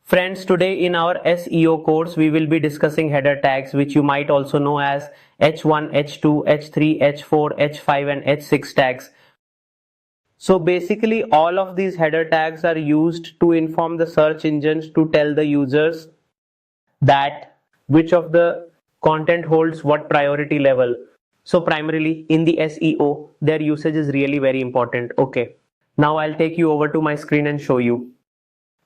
Friends, today in our SEO course, we will be discussing header tags, which you might also know as H1, H2, H3, H4, H5 and H6 tags. So basically all of these header tags are used to inform the search engines to tell the users that which of the content holds what priority level. So primarily in the SEO, their usage is really very important. Okay, now I'll take you over to my screen and show you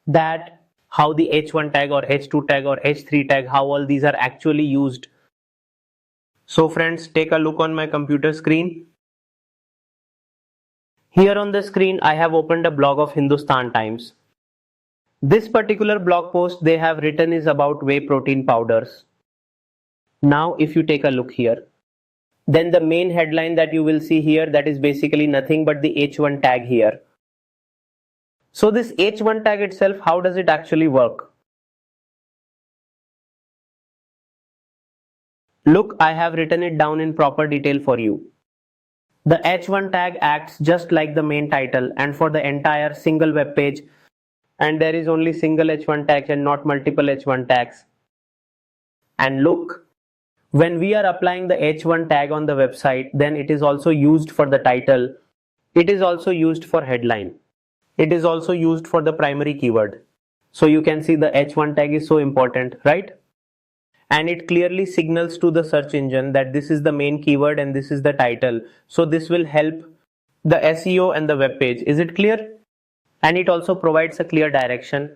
that how the H1 tag or H2 tag or H3 tag, how all these are actually used. So friends, take a look on my computer screen. Here on the screen, I have opened a blog of Hindustan Times. This particular blog post they have written is about whey protein powders. Now, if you take a look here, then the main headline that you will see here, that is basically nothing but the H1 tag here. So this H1 tag itself, how does it actually work? Look, I have written it down in proper detail for you. The H1 tag acts just like the main title and for the entire single web page, and there is only single H1 tag and not multiple H1 tags. And look, when we are applying the H1 tag on the website, then it is also used for the title. It is also used for headline. It is also used for the primary keyword. So you can see the H1 tag is so important, right? And it clearly signals to the search engine that this is the main keyword and this is the title. So this will help the SEO and the web page. Is it clear? And it also provides a clear direction.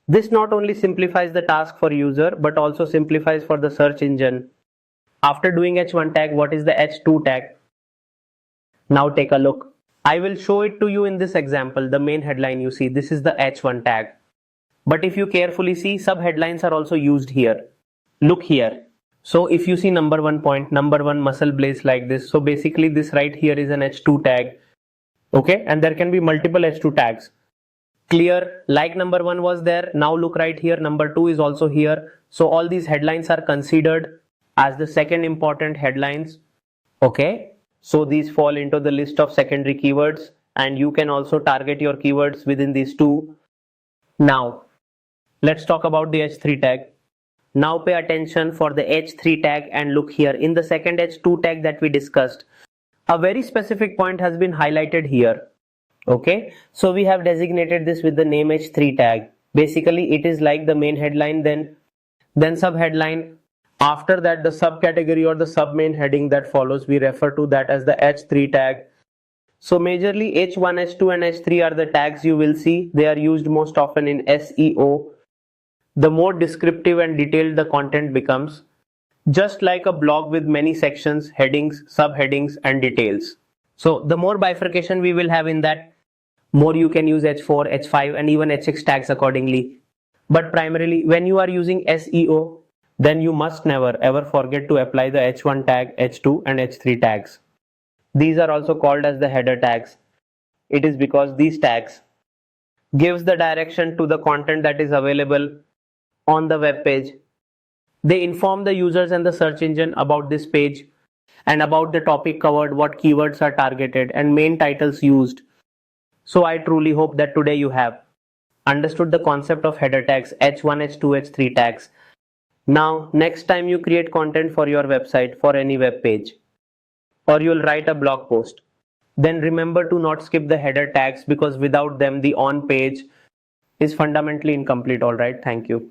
This not only simplifies the task for user, but also simplifies for the search engine. After doing H1 tag, what is the H2 tag? Now take a look. I will show it to you in this example. The main headline you see, this is the H1 tag. But if you carefully see, sub headlines are also used here. Look here. So if you see number 1 point, number 1 muscle blaze like this. So basically this right here is an H2 tag. Okay, and there can be multiple H2 tags. Clear, like number 1 was there. Now look right here, number 2 is also here. So all these headlines are considered as the second important headlines. Okay, so these fall into the list of secondary keywords, and you can also target your keywords within these two. Now let's talk about the H3 tag. Now pay attention for the H3 tag and look here in the second H2 tag that we discussed. A very specific point has been highlighted here. Okay, so we have designated this with the name H3 tag. Basically it is like the main headline, then sub headline. After that, the subcategory or the sub main heading that follows, we refer to that as the H3 tag. So majorly H1, H2 and H3 are the tags you will see. They are used most often in SEO. The more descriptive and detailed the content becomes, just like a blog with many sections, headings, subheadings and details. So the more bifurcation we will have in that, more you can use H4, H5 and even H6 tags accordingly. But primarily when you are using SEO, then you must never ever forget to apply the H1 tag, H2 and H3 tags. These are also called as the header tags. It is because these tags gives the direction to the content that is available on the web page. They inform the users and the search engine about this page and about the topic covered, what keywords are targeted and main titles used. So I truly hope that today you have understood the concept of header tags, H1, H2, H3 tags. Now, next time you create content for your website, for any web page, or you'll write a blog post, then remember to not skip the header tags, because without them, the on page is fundamentally incomplete. All right, thank you.